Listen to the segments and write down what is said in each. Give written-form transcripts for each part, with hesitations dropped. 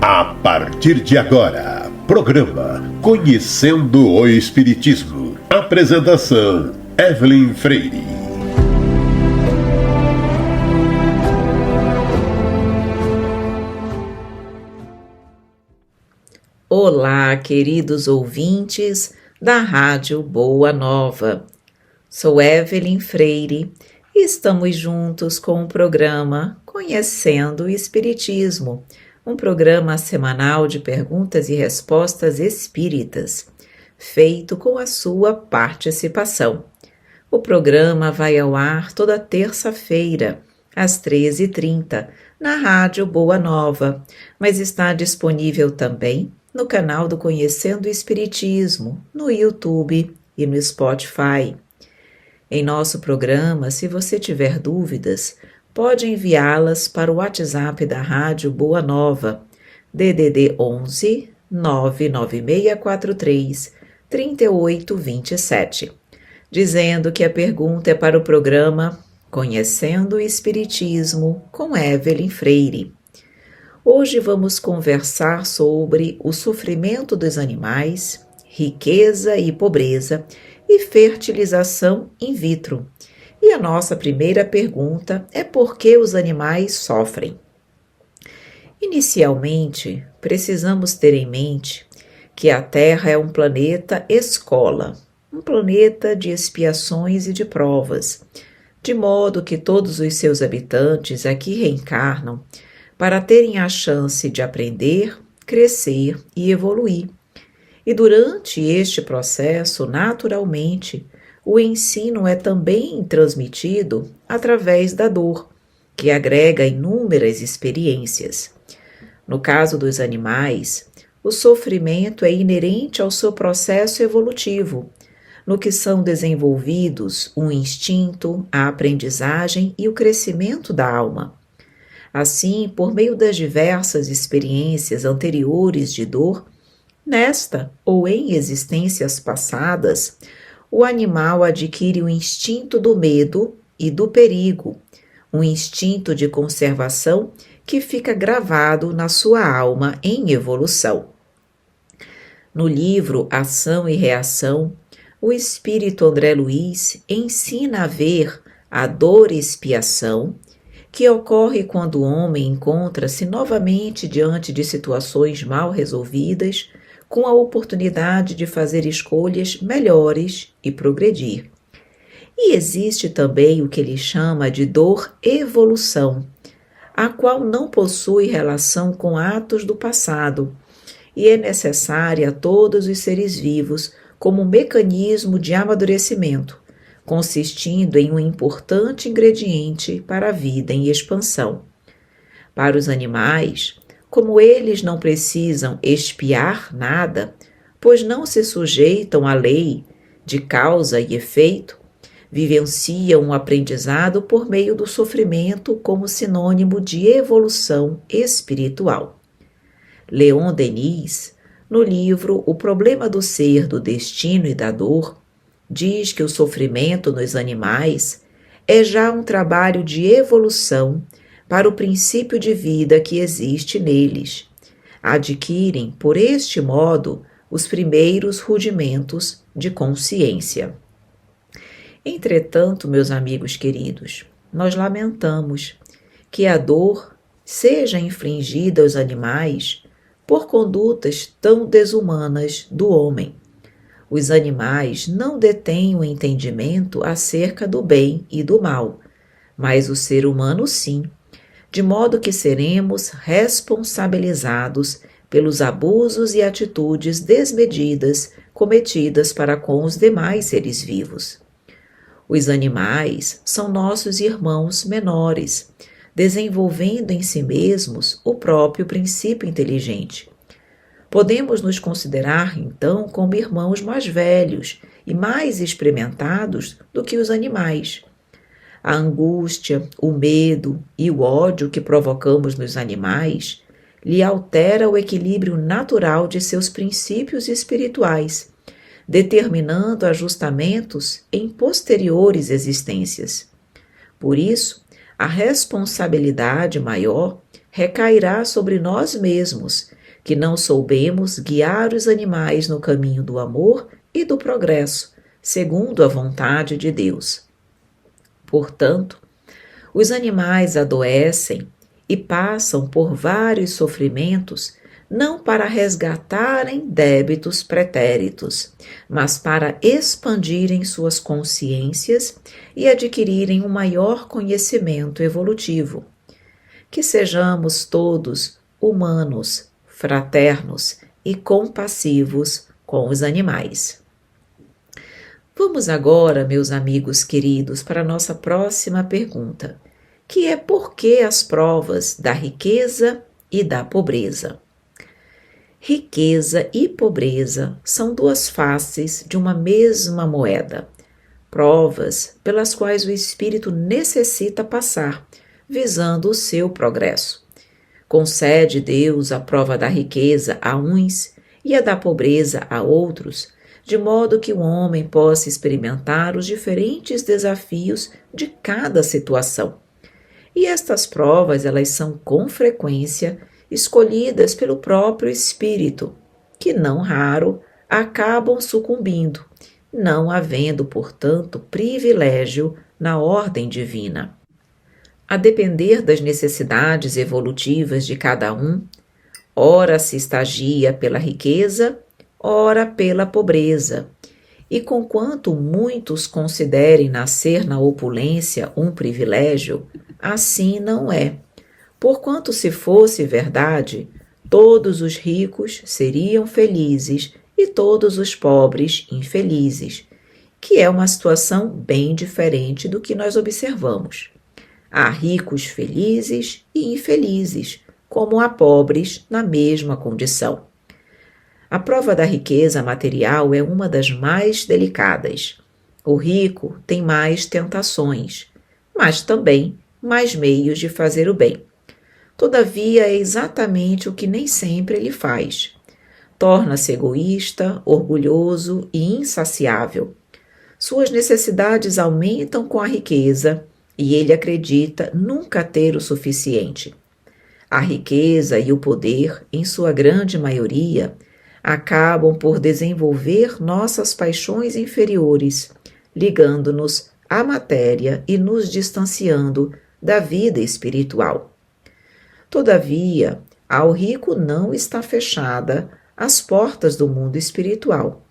A partir de agora, programa Conhecendo o Espiritismo. Apresentação: Evelyn Freire. Olá, queridos ouvintes da Rádio Boa Nova. Sou Evelyn Freire e estamos juntos com o programa Conhecendo o Espiritismo, um programa semanal de perguntas e respostas espíritas, feito com a sua participação. O programa vai ao ar toda terça-feira, às 13h30, na Rádio Boa Nova, mas está disponível também no canal do Conhecendo o Espiritismo, no YouTube e no Spotify. Em nosso programa, se você tiver dúvidas, pode enviá-las para o WhatsApp da Rádio Boa Nova, DDD 11 99643 3827, dizendo que a pergunta é para o programa Conhecendo o Espiritismo com Evelyn Freire. Hoje vamos conversar sobre o sofrimento dos animais, riqueza e pobreza e fertilização in vitro. E a nossa primeira pergunta é por que os animais sofrem? Inicialmente, precisamos ter em mente que a Terra é um planeta escola, um planeta de expiações e de provas, de modo que todos os seus habitantes aqui reencarnam para terem a chance de aprender, crescer e evoluir. E durante este processo, naturalmente, o ensino é também transmitido através da dor, que agrega inúmeras experiências. No caso dos animais, o sofrimento é inerente ao seu processo evolutivo, no que são desenvolvidos o instinto, a aprendizagem e o crescimento da alma. Assim, por meio das diversas experiências anteriores de dor, nesta ou em existências passadas, o animal adquire o instinto do medo e do perigo, um instinto de conservação que fica gravado na sua alma em evolução. No livro Ação e Reação, o espírito André Luiz ensina a ver a dor e expiação que ocorre quando o homem encontra-se novamente diante de situações mal resolvidas, com a oportunidade de fazer escolhas melhores e progredir. E existe também o que ele chama de dor-evolução, a qual não possui relação com atos do passado e é necessária a todos os seres vivos como um mecanismo de amadurecimento, consistindo em um importante ingrediente para a vida em expansão. Para os animais, como eles não precisam expiar nada, pois não se sujeitam à lei de causa e efeito, vivenciam o aprendizado por meio do sofrimento como sinônimo de evolução espiritual. Leon Denis, no livro O Problema do Ser, do Destino e da Dor, diz que o sofrimento nos animais é já um trabalho de evolução para o princípio de vida que existe neles. Adquirem, por este modo, os primeiros rudimentos de consciência. Entretanto, meus amigos queridos, nós lamentamos que a dor seja infligida aos animais por condutas tão desumanas do homem. Os animais não detêm o entendimento acerca do bem e do mal, mas o ser humano sim, de modo que seremos responsabilizados pelos abusos e atitudes desmedidas cometidas para com os demais seres vivos. Os animais são nossos irmãos menores, desenvolvendo em si mesmos o próprio princípio inteligente. Podemos nos considerar, então, como irmãos mais velhos e mais experimentados do que os animais. A angústia, o medo e o ódio que provocamos nos animais lhe altera o equilíbrio natural de seus princípios espirituais, determinando ajustamentos em posteriores existências. Por isso, a responsabilidade maior recairá sobre nós mesmos, que não soubemos guiar os animais no caminho do amor e do progresso, segundo a vontade de Deus. Portanto, os animais adoecem e passam por vários sofrimentos, não para resgatarem débitos pretéritos, mas para expandirem suas consciências e adquirirem um maior conhecimento evolutivo. Que sejamos todos humanos, fraternos e compassivos com os animais. Vamos agora, meus amigos queridos, para a nossa próxima pergunta, que é por que as provas da riqueza e da pobreza? Riqueza e pobreza são duas faces de uma mesma moeda, provas pelas quais o espírito necessita passar, visando o seu progresso. Concede Deus a prova da riqueza a uns e a da pobreza a outros, de modo que o homem possa experimentar os diferentes desafios de cada situação. E estas provas, elas são com frequência escolhidas pelo próprio espírito, que não raro acabam sucumbindo, não havendo, portanto, privilégio na ordem divina. A depender das necessidades evolutivas de cada um, ora se estagia pela riqueza, ora pela pobreza, e conquanto muitos considerem nascer na opulência um privilégio, assim não é. Porquanto, se fosse verdade, todos os ricos seriam felizes e todos os pobres infelizes, que é uma situação bem diferente do que nós observamos. Há ricos felizes e infelizes, como há pobres na mesma condição. A prova da riqueza material é uma das mais delicadas. O rico tem mais tentações, mas também mais meios de fazer o bem. Todavia, é exatamente o que nem sempre ele faz. Torna-se egoísta, orgulhoso e insaciável. Suas necessidades aumentam com a riqueza e ele acredita nunca ter o suficiente. A riqueza e o poder, em sua grande maioria, acabam por desenvolver nossas paixões inferiores, ligando-nos à matéria e nos distanciando da vida espiritual. Todavia, ao rico não está fechada as portas do mundo espiritual.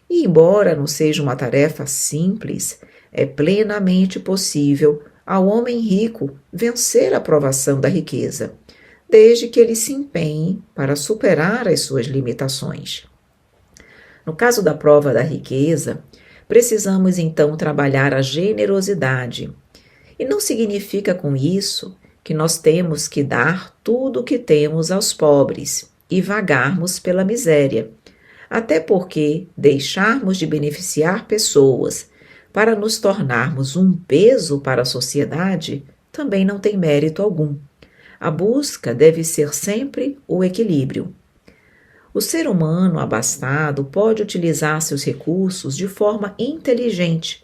E, embora não seja uma tarefa simples, é plenamente possível ao homem rico vencer a provação da riqueza, desde que ele se empenhe para superar as suas limitações. No caso da prova da riqueza, precisamos então trabalhar a generosidade. E não significa com isso que nós temos que dar tudo o que temos aos pobres e vagarmos pela miséria, até porque deixarmos de beneficiar pessoas para nos tornarmos um peso para a sociedade também não tem mérito algum. A busca deve ser sempre o equilíbrio. O ser humano abastado pode utilizar seus recursos de forma inteligente,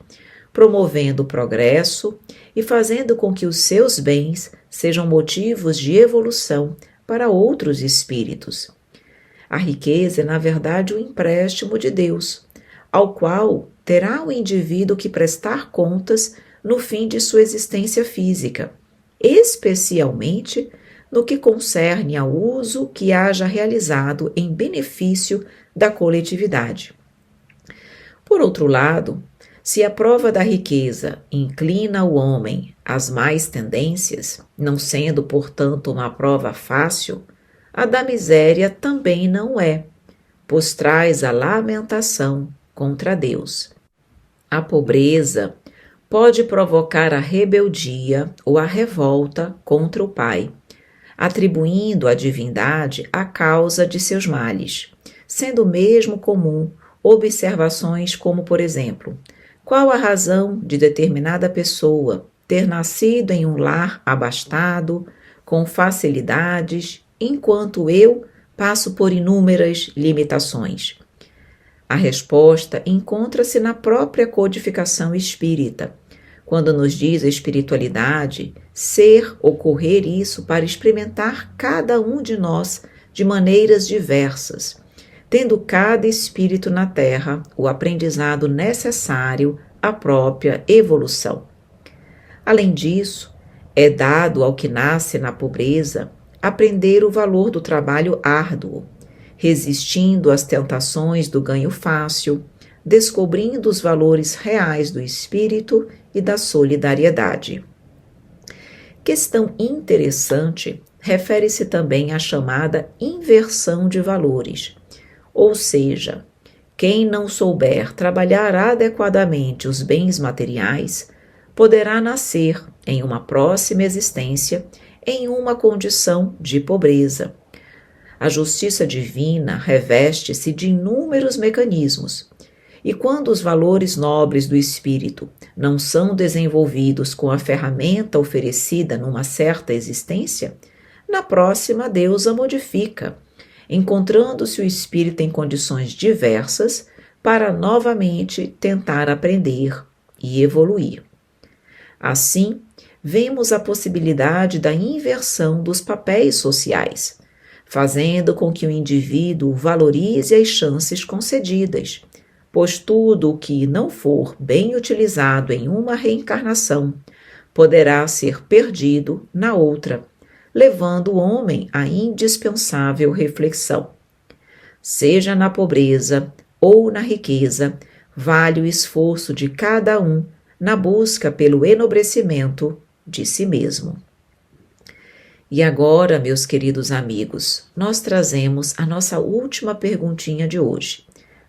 promovendo o progresso e fazendo com que os seus bens sejam motivos de evolução para outros espíritos. A riqueza é, na verdade, um empréstimo de Deus, ao qual terá o indivíduo que prestar contas no fim de sua existência física, especialmente no que concerne ao uso que haja realizado em benefício da coletividade. Por outro lado, se a prova da riqueza inclina o homem às más tendências, não sendo, portanto, uma prova fácil, a da miséria também não é, pois traz a lamentação contra Deus. A pobreza pode provocar a rebeldia ou a revolta contra o Pai, atribuindo à divindade a causa de seus males, sendo mesmo comum observações como, por exemplo, qual a razão de determinada pessoa ter nascido em um lar abastado, com facilidades, enquanto eu passo por inúmeras limitações? A resposta encontra-se na própria codificação espírita, Quando nos diz a espiritualidade, ser, ocorrer isso para experimentar cada um de nós de maneiras diversas, tendo cada espírito na Terra o aprendizado necessário à própria evolução. Além disso, é dado ao que nasce na pobreza aprender o valor do trabalho árduo, resistindo às tentações do ganho fácil, descobrindo os valores reais do espírito e da solidariedade. Questão interessante refere-se também à chamada inversão de valores, ou seja, quem não souber trabalhar adequadamente os bens materiais poderá nascer, em uma próxima existência, em uma condição de pobreza. A justiça divina reveste-se de inúmeros mecanismos, e quando os valores nobres do espírito não são desenvolvidos com a ferramenta oferecida numa certa existência, na próxima Deus a modifica, encontrando-se o espírito em condições diversas para novamente tentar aprender e evoluir. Assim, vemos a possibilidade da inversão dos papéis sociais, fazendo com que o indivíduo valorize as chances concedidas, pois tudo o que não for bem utilizado em uma reencarnação poderá ser perdido na outra, levando o homem à indispensável reflexão. Seja na pobreza ou na riqueza, vale o esforço de cada um na busca pelo enobrecimento de si mesmo. E agora, meus queridos amigos, nós trazemos a nossa última perguntinha de hoje.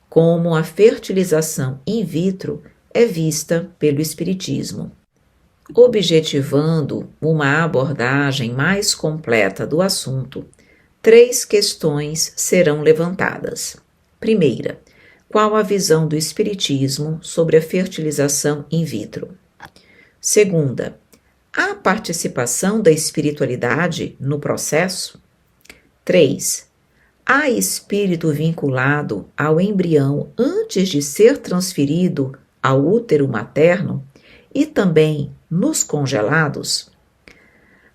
Como a fertilização in vitro é vista pelo Espiritismo? Objetivando uma abordagem mais completa do assunto, 3 questões serão levantadas. Primeira, qual a visão do Espiritismo sobre a fertilização in vitro? Segunda, há participação da espiritualidade no processo? 3. Há espírito vinculado ao embrião antes de ser transferido ao útero materno e também nos congelados?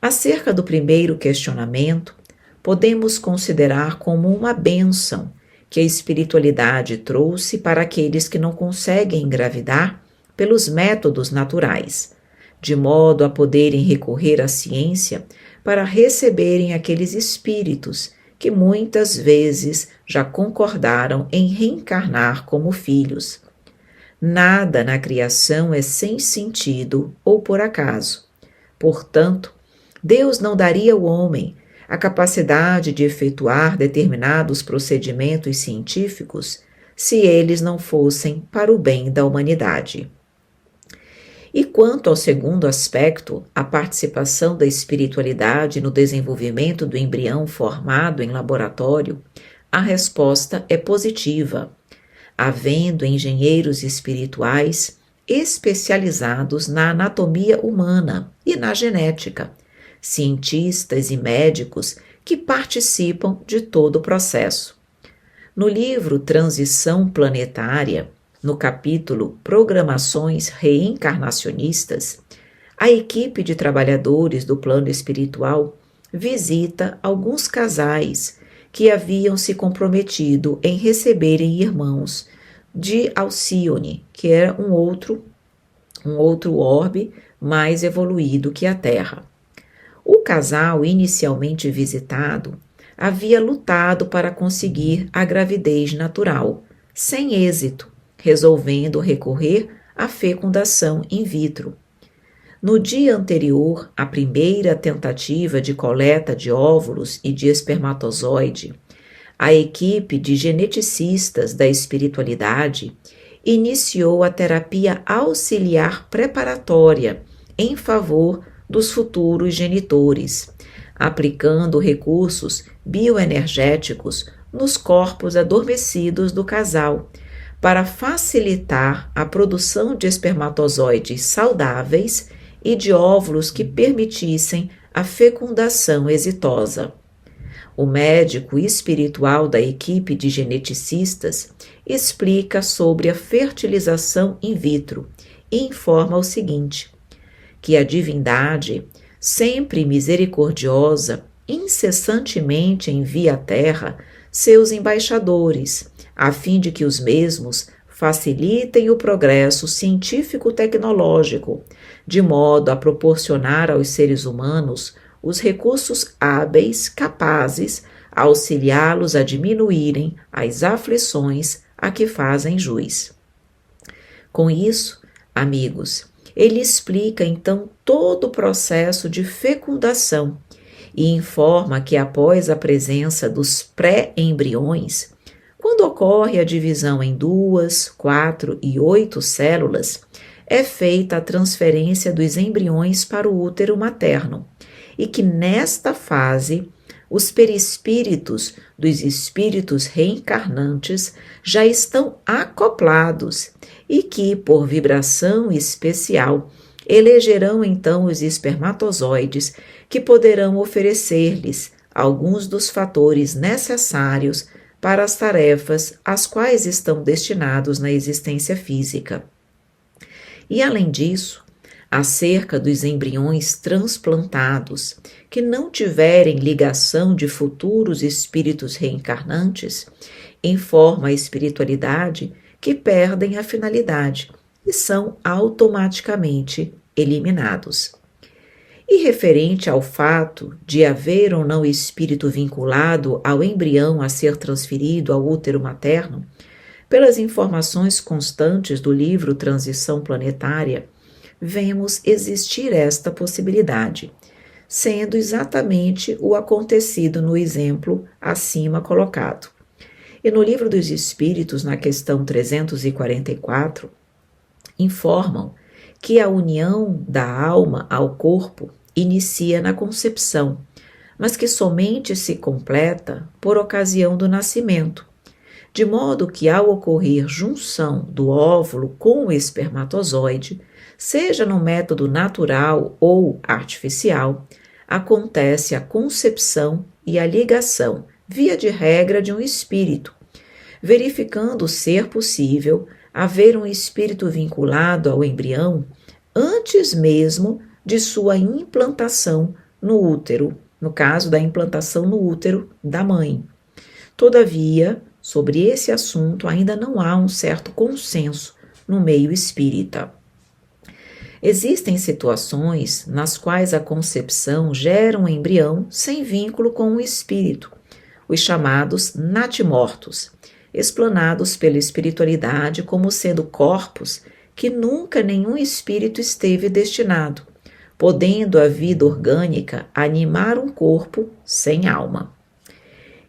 Acerca do primeiro questionamento, podemos considerar como uma bênção que a espiritualidade trouxe para aqueles que não conseguem engravidar pelos métodos naturais, de modo a poderem recorrer à ciência para receberem aqueles espíritos que muitas vezes já concordaram em reencarnar como filhos. Nada na criação é sem sentido ou por acaso. Portanto, Deus não daria ao homem a capacidade de efetuar determinados procedimentos científicos se eles não fossem para o bem da humanidade. E quanto ao segundo aspecto, a participação da espiritualidade no desenvolvimento do embrião formado em laboratório, a resposta é positiva, havendo engenheiros espirituais especializados na anatomia humana e na genética, cientistas e médicos que participam de todo o processo. No livro Transição Planetária, no capítulo Programações Reencarnacionistas, a equipe de trabalhadores do plano espiritual visita alguns casais que haviam se comprometido em receberem irmãos de Alcione, que era um outro orbe mais evoluído que a Terra. O casal inicialmente visitado havia lutado para conseguir a gravidez natural, sem êxito, resolvendo recorrer à fecundação in vitro. No dia anterior à primeira tentativa de coleta de óvulos e de espermatozoide, a equipe de geneticistas da espiritualidade iniciou a terapia auxiliar preparatória em favor dos futuros genitores, aplicando recursos bioenergéticos nos corpos adormecidos do casal, para facilitar a produção de espermatozoides saudáveis e de óvulos que permitissem a fecundação exitosa. O médico espiritual da equipe de geneticistas explica sobre a fertilização in vitro e informa o seguinte: que a divindade, sempre misericordiosa, incessantemente envia à terra seus embaixadores, a fim de que os mesmos facilitem o progresso científico-tecnológico, de modo a proporcionar aos seres humanos os recursos hábeis capazes a auxiliá-los a diminuírem as aflições a que fazem jus. Com isso, amigos, ele explica então todo o processo de fecundação e informa que após a presença dos pré-embriões, quando ocorre a divisão em 2, 4 e 8 células, é feita a transferência dos embriões para o útero materno e que nesta fase os perispíritos dos espíritos reencarnantes já estão acoplados e que, por vibração especial, elegerão então os espermatozoides que poderão oferecer-lhes alguns dos fatores necessários para as tarefas às quais estão destinados na existência física. E, além disso, acerca dos embriões transplantados que não tiverem ligação de futuros espíritos reencarnantes, informa a espiritualidade que perdem a finalidade e são automaticamente eliminados. E referente ao fato de haver ou não espírito vinculado ao embrião a ser transferido ao útero materno, pelas informações constantes do livro Transição Planetária, vemos existir esta possibilidade, sendo exatamente o acontecido no exemplo acima colocado. E no Livro dos Espíritos, na questão 344, informam que a união da alma ao corpo inicia na concepção, mas que somente se completa por ocasião do nascimento, de modo que ao ocorrer junção do óvulo com o espermatozoide, seja no método natural ou artificial, acontece a concepção e a ligação, via de regra, de um espírito, verificando ser possível haver um espírito vinculado ao embrião antes mesmo de sua implantação no útero, no caso da implantação no útero da mãe. Todavia, sobre esse assunto ainda não há um certo consenso no meio espírita. Existem situações nas quais a concepção gera um embrião sem vínculo com o espírito, os chamados natimortos, explanados pela espiritualidade como sendo corpos que nunca nenhum espírito esteve destinado, podendo a vida orgânica animar um corpo sem alma.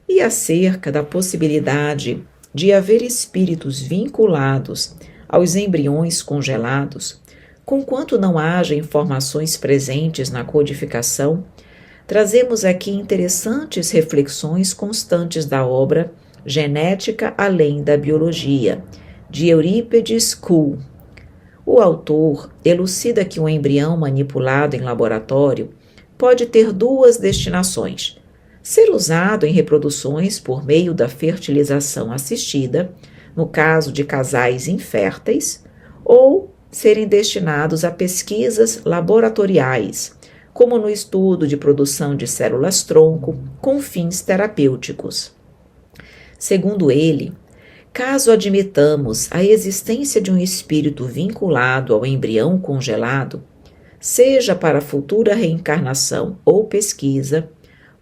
E acerca da possibilidade de haver espíritos vinculados aos embriões congelados, conquanto não haja informações presentes na codificação, trazemos aqui interessantes reflexões constantes da obra Genética Além da Biologia, de Eurípides Kuhl. O autor elucida que um embrião manipulado em laboratório pode ter duas destinações: ser usado em reproduções por meio da fertilização assistida, no caso de casais inférteis, ou serem destinados a pesquisas laboratoriais, como no estudo de produção de células-tronco com fins terapêuticos. Segundo ele, caso admitamos a existência de um espírito vinculado ao embrião congelado, seja para futura reencarnação ou pesquisa,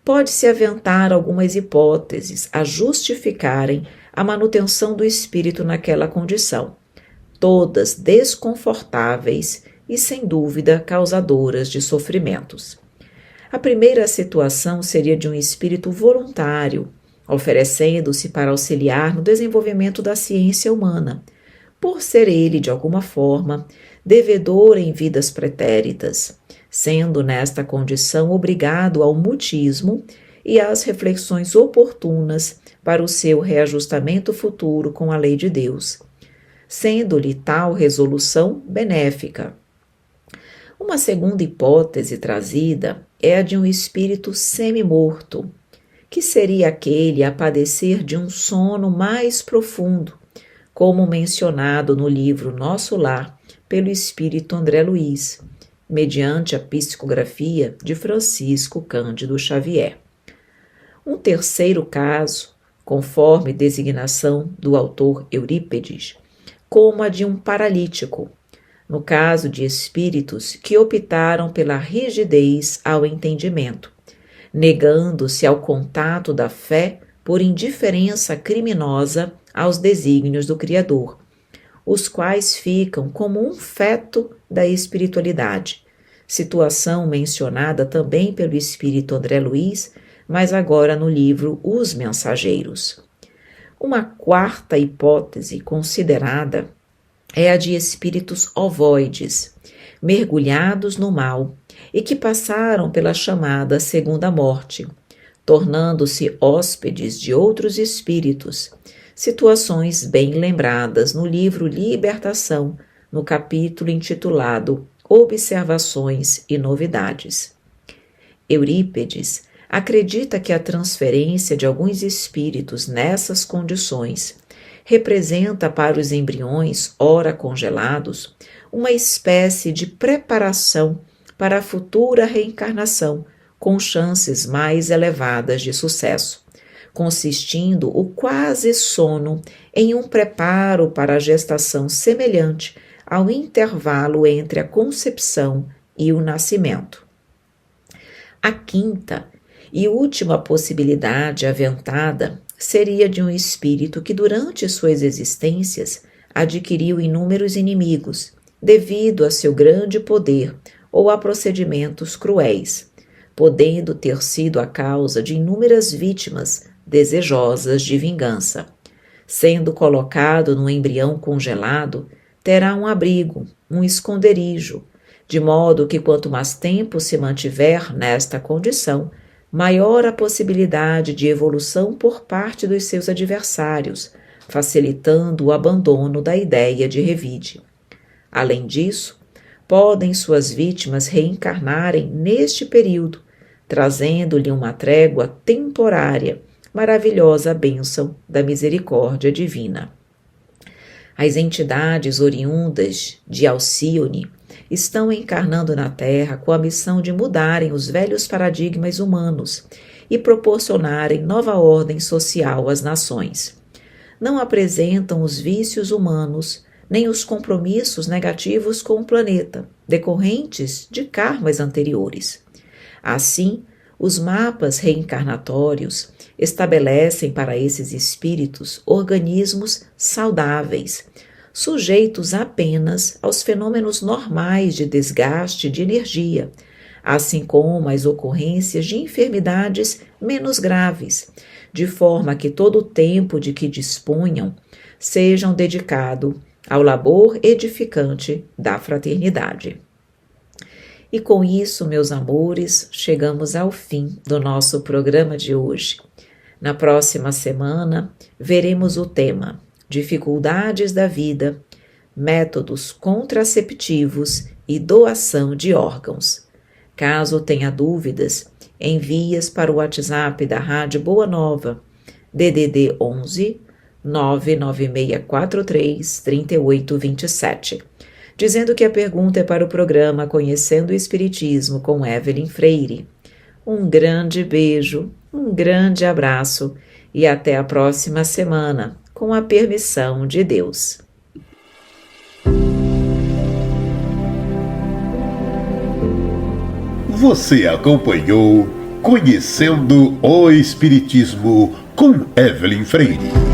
pode-se aventar algumas hipóteses a justificarem a manutenção do espírito naquela condição, todas desconfortáveis e, sem dúvida, causadoras de sofrimentos. A primeira situação seria de um espírito voluntário, oferecendo-se para auxiliar no desenvolvimento da ciência humana, por ser ele, de alguma forma, devedor em vidas pretéritas, sendo nesta condição obrigado ao mutismo e às reflexões oportunas para o seu reajustamento futuro com a lei de Deus, sendo-lhe tal resolução benéfica. Uma segunda hipótese trazida é a de um espírito semi-morto, que seria aquele a padecer de um sono mais profundo, como mencionado no livro Nosso Lar pelo espírito André Luiz, mediante a psicografia de Francisco Cândido Xavier. Um terceiro caso, conforme designação do autor Eurípedes, como a de um paralítico, no caso de espíritos que optaram pela rigidez ao entendimento, negando-se ao contato da fé por indiferença criminosa aos desígnios do Criador, os quais ficam como um feto da espiritualidade, situação mencionada também pelo espírito André Luiz, mas agora no livro Os Mensageiros. Uma quarta hipótese considerada é a de espíritos ovoides, mergulhados no mal e que passaram pela chamada segunda morte, tornando-se hóspedes de outros espíritos, situações bem lembradas no livro Libertação, no capítulo intitulado Observações e Novidades. Eurípedes acredita que a transferência de alguns espíritos nessas condições representa para os embriões ora congelados uma espécie de preparação para a futura reencarnação com chances mais elevadas de sucesso, consistindo o quase sono em um preparo para a gestação semelhante ao intervalo entre a concepção e o nascimento. A quinta e última possibilidade aventada seria de um espírito que durante suas existências adquiriu inúmeros inimigos devido a seu grande poder ou a procedimentos cruéis, podendo ter sido a causa de inúmeras vítimas desejosas de vingança. Sendo colocado no embrião congelado, terá um abrigo, um esconderijo, de modo que quanto mais tempo se mantiver nesta condição, maior a possibilidade de evolução por parte dos seus adversários, facilitando o abandono da ideia de revide. Além disso, podem suas vítimas reencarnarem neste período, trazendo-lhe uma trégua temporária, maravilhosa bênção da misericórdia divina. As entidades oriundas de Alcíone estão encarnando na Terra com a missão de mudarem os velhos paradigmas humanos e proporcionarem nova ordem social às nações. Não apresentam os vícios humanos nem os compromissos negativos com o planeta, decorrentes de karmas anteriores. Assim, os mapas reencarnatórios estabelecem para esses espíritos organismos saudáveis, sujeitos apenas aos fenômenos normais de desgaste de energia, assim como as ocorrências de enfermidades menos graves, de forma que todo o tempo de que disponham sejam dedicado ao labor edificante da fraternidade. E com isso, meus amores, chegamos ao fim do nosso programa de hoje. Na próxima semana, veremos o tema Dificuldades da Vida, Métodos Contraceptivos e Doação de Órgãos. Caso tenha dúvidas, envie-as para o WhatsApp da Rádio Boa Nova, DDD 11 99643 3827, dizendo que a pergunta é para o programa Conhecendo o Espiritismo com Evelyn Freire. Um grande beijo, um grande abraço e até a próxima semana, com a permissão de Deus. Você acompanhou Conhecendo o Espiritismo com Evelyn Freire.